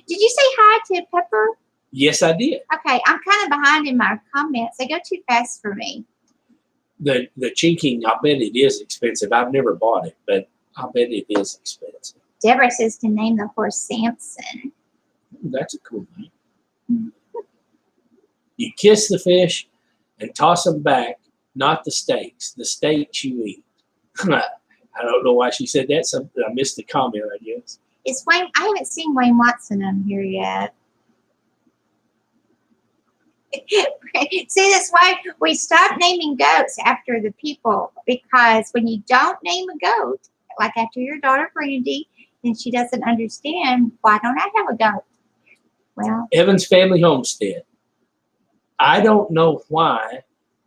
you say hi to Pepper? Yes, I did. Okay, I'm kind of behind in my comments. They go too fast for me. The chinking, I bet it is expensive. I've never bought it, but I bet it is expensive. Deborah says to name the horse Samson. That's a cool name. You kiss the fish and toss them back, not the steaks. The steaks you eat. I don't know why she said that. Something I missed the comment, I guess. Is Wayne? I haven't seen Wayne Watson on here yet. See, that's why we stopped naming goats after the people, because when you don't name a goat, like after your daughter Brandy, then she doesn't understand, why don't I have a goat? Well, Evans Family Homestead. I don't know why,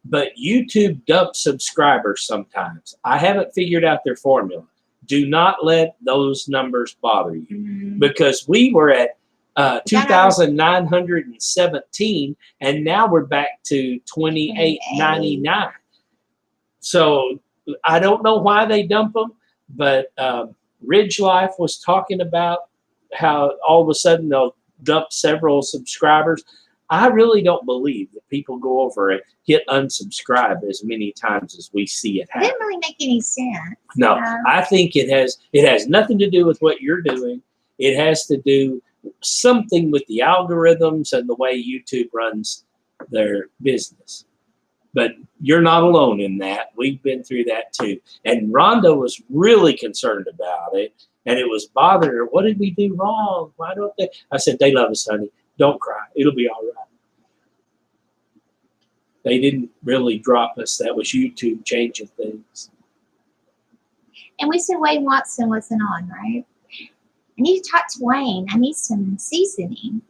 but YouTube dumps subscribers sometimes. I haven't figured out their formula. Do not let those numbers bother you, because we were at 2,917, and now we're back to 2,899. So I don't know why they dump them, but Ridge Life was talking about how all of a sudden they'll dump several subscribers. I really don't believe that people go over and hit unsubscribe as many times as we see it It happen. didn't really make any sense. No, I think it has nothing to do with what you're doing. It has to do something with the algorithms and the way YouTube runs their business. But you're not alone in that. We've been through that too. And Rhonda was really concerned about it, and it was bothering her. What did we do wrong? Why don't they? I said, they love us, honey. Don't cry. It'll be all right. They didn't really drop us. That was YouTube changing things. And we said Wayne Watson wasn't on, right? I need to talk to Wayne. I need some seasoning.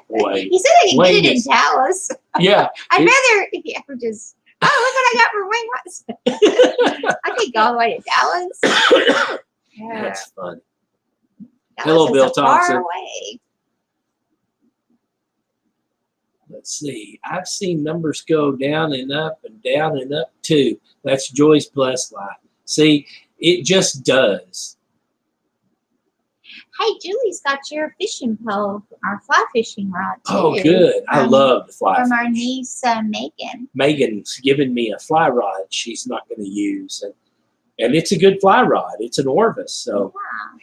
Wayne. He said that he Wayne did it is- in Dallas. Yeah. I'd rather if you ever just, look what I got from Wayne Watson. I could go all the way to Dallas. Yeah. That's fun. Dallas Hello, is Bill so far Thompson. away. Let's see. I've seen numbers go down and up too. That's Joy's blessed life. See, it just does. Hey, Julie's got your fishing pole, our fly fishing rod too. Oh, good. I love the fly From our fish. niece Megan. Megan's given me a fly rod she's not going to use. And it's a good fly rod. It's an Orvis. So Wow.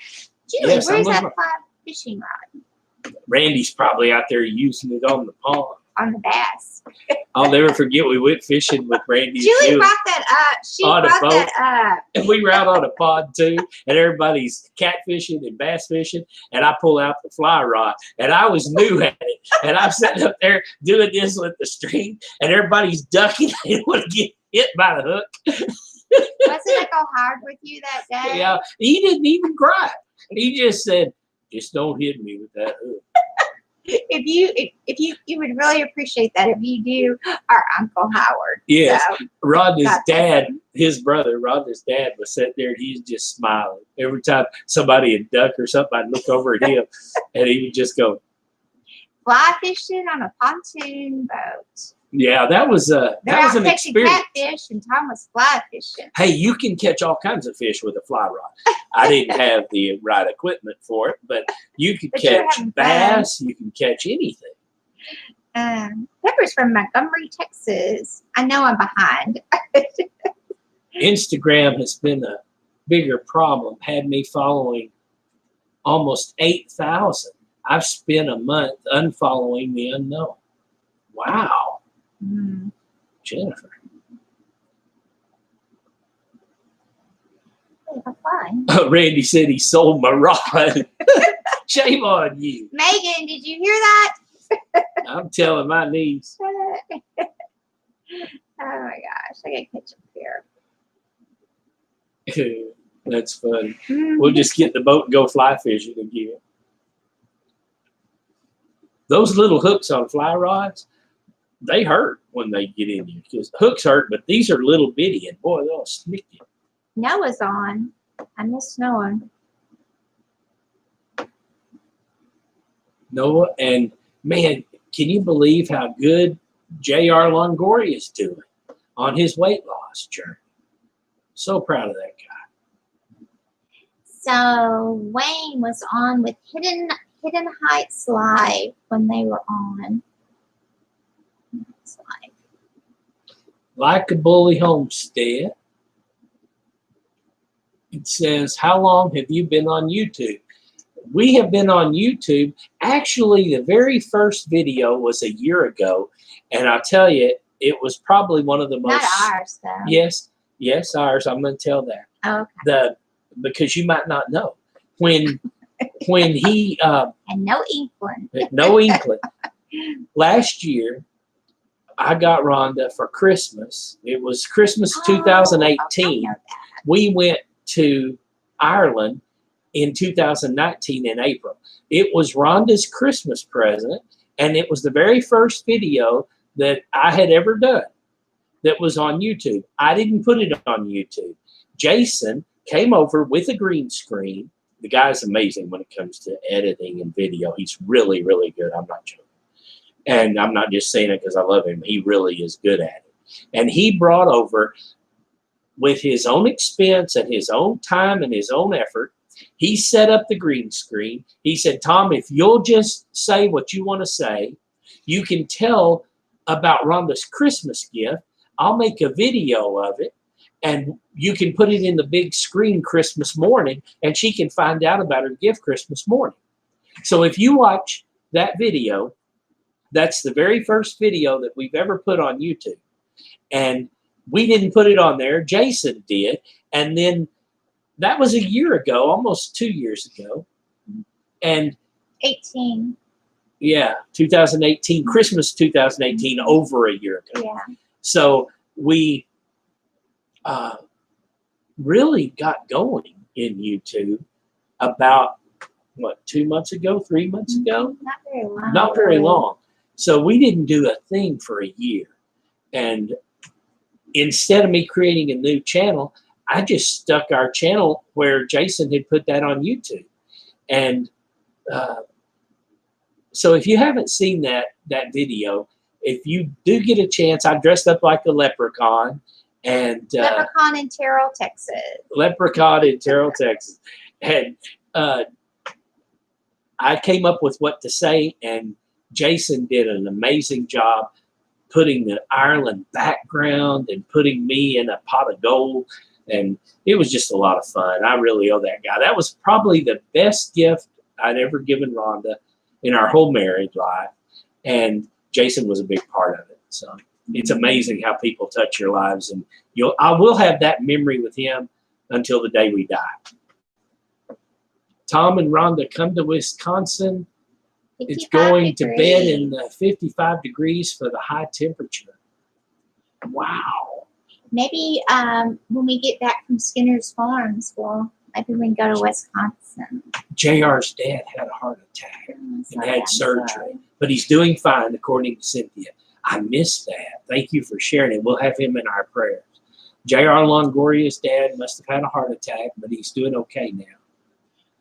Julie, Yes, where's I'm that looking- fly fishing rod? Randy's probably out there using it on the pond. On the bass. I'll never forget we went fishing with Randy. Julie brought that up. She On a brought boat. that up. And we were out on a pond too, and everybody's catfishing and bass fishing, and I pull out the fly rod, and I was new at it, and I'm sitting up there doing this with the string, and everybody's ducking. They didn't want to get hit by the hook. Wasn't it go hard with you that day? Yeah, he didn't even cry. He just said, "Just don't hit me with that hook." If you would really appreciate that if you do our Uncle Howard. Yes, So, Rhonda's Got dad, his brother, Rhonda's dad was sitting there, and he's just smiling every time somebody would duck or something. I'd look over at him, and he would just go, fly fishing on a pontoon boat. "Yeah, that was They're an out catching experience." catfish, and Tom was fly fishing. Hey, you can catch all kinds of fish with a fly rod. I didn't have the right equipment for it, but you can But you're catch having fun. bass. You can catch anything. Pepper's from Montgomery, Texas. I know I'm behind. Instagram has been a bigger problem. Had me following almost 8,000. I've spent a month unfollowing the unknown. Wow, Mm. Jennifer. Hey, I'm fine. Randy said he sold my rod. Shame on you. Megan, did you hear that? I'm telling my niece. Oh my gosh, I gotta catch up here. That's funny. We'll just get the boat and go fly fishing again. Those little hooks on fly rods, they hurt when they get in you because hooks hurt, but these are little bitty and boy, they'll snick you. Noah's on. I miss Noah. Noah, and man, can you believe how good J.R. Longoria is doing on his weight loss journey? So proud of that guy. So Wayne was on with Hidden Heights Live when they were on. Like a Bully Homestead. It says, how long have you been on YouTube? We have been on YouTube. Actually, the very first video was a year ago. And I'll tell you, it was probably one of the most... Not ours, though. Yes, ours. I'm going to tell that. Okay. Because you might not know. When he... and no inkling. No inkling. Last year, I got Rhonda for Christmas. It was Christmas 2018. We went to Ireland in 2019 in April. It was Rhonda's Christmas present, and it was the very first video that I had ever done that was on YouTube. I didn't put it on YouTube. Jason came over with a green screen. The guy's amazing when it comes to editing and video. He's really, really good. I'm not joking. And I'm not just saying it because I love him. He really is good at it. And he brought over, with his own expense and his own time and his own effort, he set up the green screen. He said, Tom, if you'll just say what you want to say, you can tell about Rhonda's Christmas gift. I'll make a video of it, and you can put it in the big screen Christmas morning, and she can find out about her gift Christmas morning. So if you watch that video, that's the very first video that we've ever put on YouTube. And we didn't put it on there. Jason did. And then that was a year ago, almost 2 years ago. And 18. Yeah, 2018, Christmas 2018, over a year ago. Yeah. So we really got going in YouTube about, what, 2 months ago, 3 months ago? Not very long. Not very long. So we didn't do a thing for a year. And instead of me creating a new channel, I just stuck our channel where Jason had put that on YouTube. And so if you haven't seen that video, if you do get a chance, I dressed up like a leprechaun. And Leprechaun in Terrell, Texas. Leprechaun in Terrell, Texas. And I came up with what to say, and Jason did an amazing job putting the Ireland background and putting me in a pot of gold. And it was just a lot of fun. I really owe that guy. That was probably the best gift I'd ever given Rhonda in our whole marriage life. And Jason was a big part of it. So it's amazing how people touch your lives. And I will have that memory with him until the day we die. Tom and Rhonda come to Wisconsin. It's going to bed in the 55 degrees for the high temperature. Wow. Maybe when we get back from Skinner's Farms, maybe we can go to Wisconsin. JR's dad had a heart attack and had surgery, but he's doing fine, according to Cynthia. I missed that. Thank you for sharing it. We'll have him in our prayers. J.R. Longoria's dad must have had a heart attack, but he's doing okay now.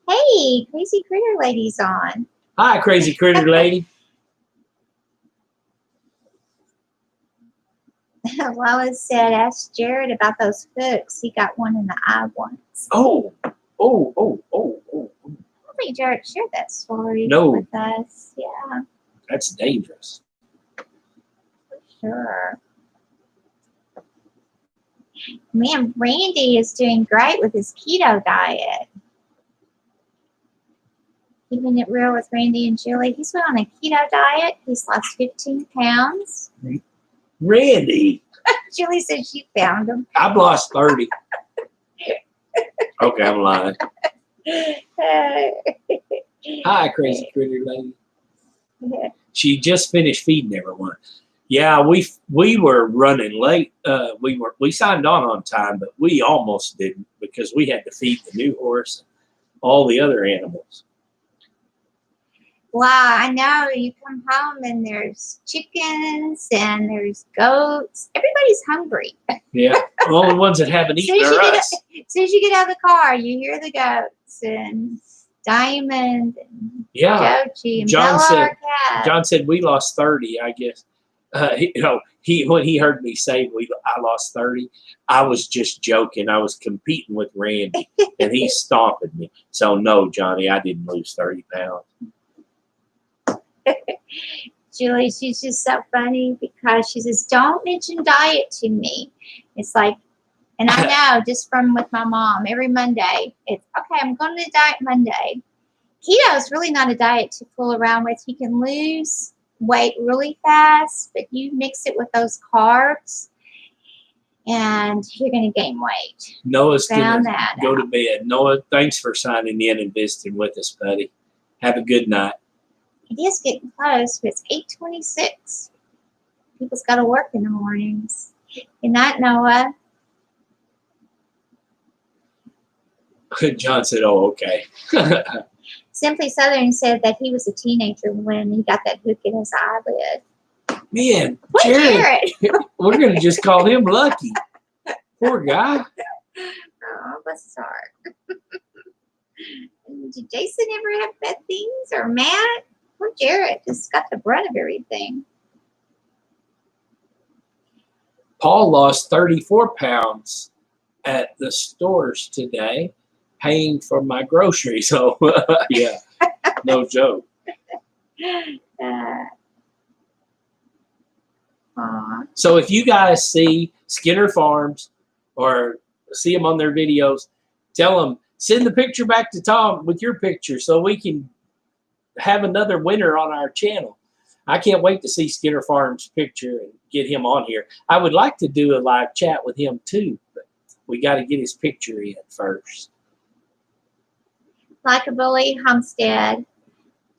Hey, Crazy Critter Lady's on. Hi, Crazy Critter Lady. Lois said, ask Jared about those hooks. He got one in the eye once. Oh. I think Jared shared that story with us. Yeah. That's dangerous. For sure. Man, Randy is doing great with his keto diet. Keeping it real with Randy and Julie. He's been on a keto diet. He's lost 15 pounds. Randy. Julie said she found him. I've lost 30. Okay, I'm lying. Hi, Crazy Critter Lady. She just finished feeding everyone. Yeah, we were running late. We signed on time, but we almost didn't because we had to feed the new horse and all the other animals. Wow, I know. You come home and there's chickens and there's goats. Everybody's hungry. Yeah. The only ones that haven't eaten are us. As soon as you get out of the car, you hear the goats and Diamond and Jochi and Bella, our cat. John said we lost 30, I guess. When he heard me say I lost 30, I was just joking. I was competing with Randy, and he stomping me. So no, Johnny, I didn't lose 30 pounds. Julie, she's just so funny because she says, "Don't mention diet to me." It's like, and I know just from with my mom every Monday, it's okay. I'm going to diet Monday. Keto is really not a diet to fool around with. You can lose weight really fast, but you mix it with those carbs and you're going to gain weight. Noah's going to go to bed. Noah, thanks for signing in and visiting with us, buddy. Have a good night. It is getting close, but it's 8:26. People's got to work in the mornings. Good night, Noah. John said, oh, okay. Simply Southern said that he was a teenager when he got that hook in his eyelid. Man, Jared, we're going to just call him lucky. Poor guy. Oh, bless his heart. Did Jason ever have bad things, or Matt? Poor Jared just got the brunt of everything. Paul lost 34 pounds at the stores today, paying for my groceries. So, yeah, no joke. So if you guys see Skinner Farms or see them on their videos, tell them, send the picture back to Tom with your picture so we can have another winner on our channel. I can't wait to see Skinner Farms' picture and get him on here. I would like to do a live chat with him too, but we got to get his picture in first. Like a Bully, Homestead.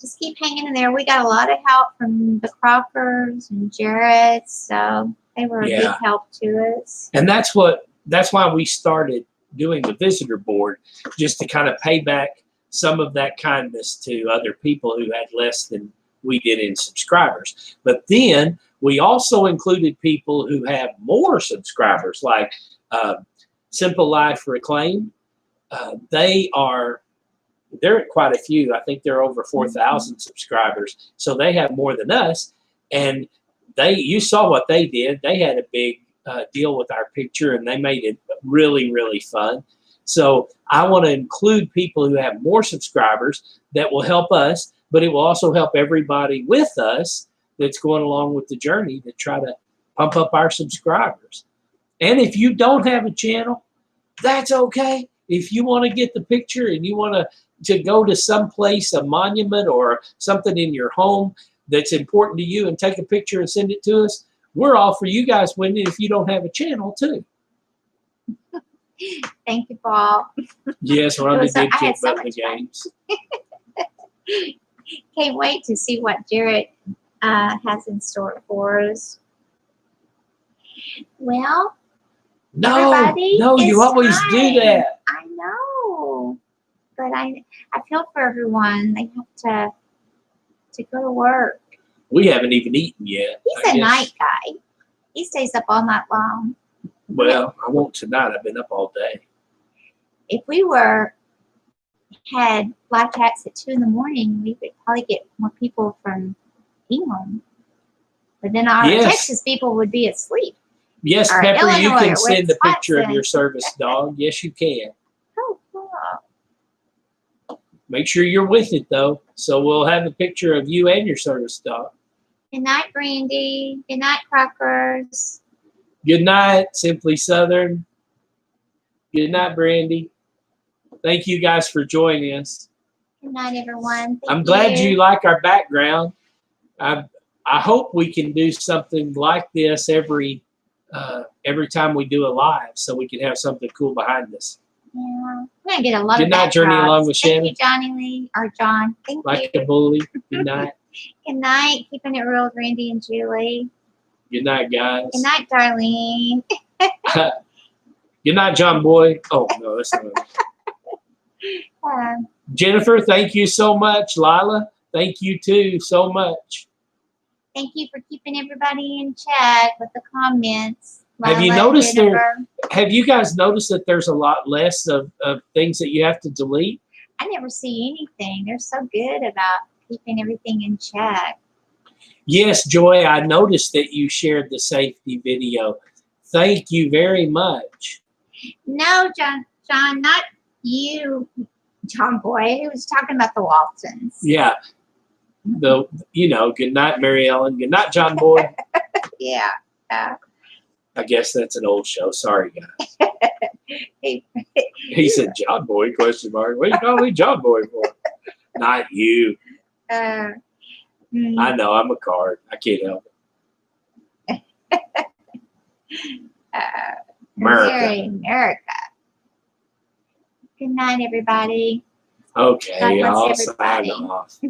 Just keep hanging in there. We got a lot of help from the Crockers and Jarrett, so they were a big help to us. And that's why we started doing the visitor board, just to kind of pay back some of that kindness to other people who had less than we did in subscribers. But then we also included people who have more subscribers, like Simple Life Reclaim. They're at quite a few. I think they're over 4,000 subscribers. So they have more than us. And you saw what they did. They had a big deal with our picture, and they made it really, really fun. So I want to include people who have more subscribers that will help us, but it will also help everybody with us that's going along with the journey to try to pump up our subscribers. And if you don't have a channel, that's okay. If you want to get the picture and you want to go to some place, a monument or something in your home that's important to you, and take a picture and send it to us, we're all for you guys winning if you don't have a channel too. Thank you, Paul. Yes, Rhonda did kick both the games. Can't wait to see what Jared has in store for us. Well, no, you always do that. I know, but I feel for everyone. They have to go to work. We haven't even eaten yet. He's a night guy. He stays up all night long. Well, I won't tonight. I've been up all day. If we had live chats at 2 in the morning, we would probably get more people from England. But then our Texas people would be asleep. Yes, Pepper, you can send a picture of your service dog. Yes, you can. Oh, cool. Make sure you're with it, though. So we'll have a picture of you and your service dog. Good night, Brandy. Good night, Crockers. Good night, Simply Southern. Good night, Brandy. Thank you guys for joining us. Good night, everyone. I'm glad you like our background. I hope we can do something like this every time we do a live, so we can have something cool behind us. Yeah, I'm gonna get a lot of. Good night, Journey Along with Shannon. Thank you, Johnny Lee or John. Thank you. Like a bully. Good night. Good night. Keeping it real with Randy and Julie. Good night, guys. Good night, Darlene. Good night, John Boy. Oh, no, that's not. Jennifer, thank you so much. Lila, thank you too so much. Thank you for keeping everybody in check with the comments. Have you Lila, noticed Jennifer. Have you guys noticed that there's a lot less of things that you have to delete? I never see anything. They're so good about keeping everything in check. Yes, Joy, I noticed that you shared the safety video. Thank you very much. No, John, not you, John Boy. He was talking about the Waltons. Yeah. Good night, Mary Ellen. Good night, John Boyd. Yeah. I guess that's an old show. Sorry, guys. He said, John Boy, question mark. What are you calling me John Boy for? Not you. I know, I'm a card. I can't help it. America. Good night, everybody. Okay, God I'll bless sign everybody. off.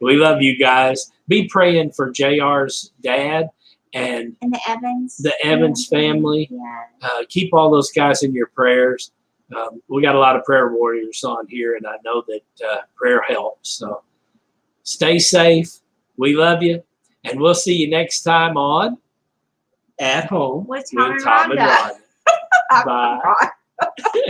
We love you guys. Be praying for JR's dad and And the Evans. the Evans family. Yeah. Keep all those guys in your prayers. We got a lot of prayer warriors on here, and I know that prayer helps. So stay safe. We love you. And we'll see you next time on At Home With with Tom and Rhonda. Bye.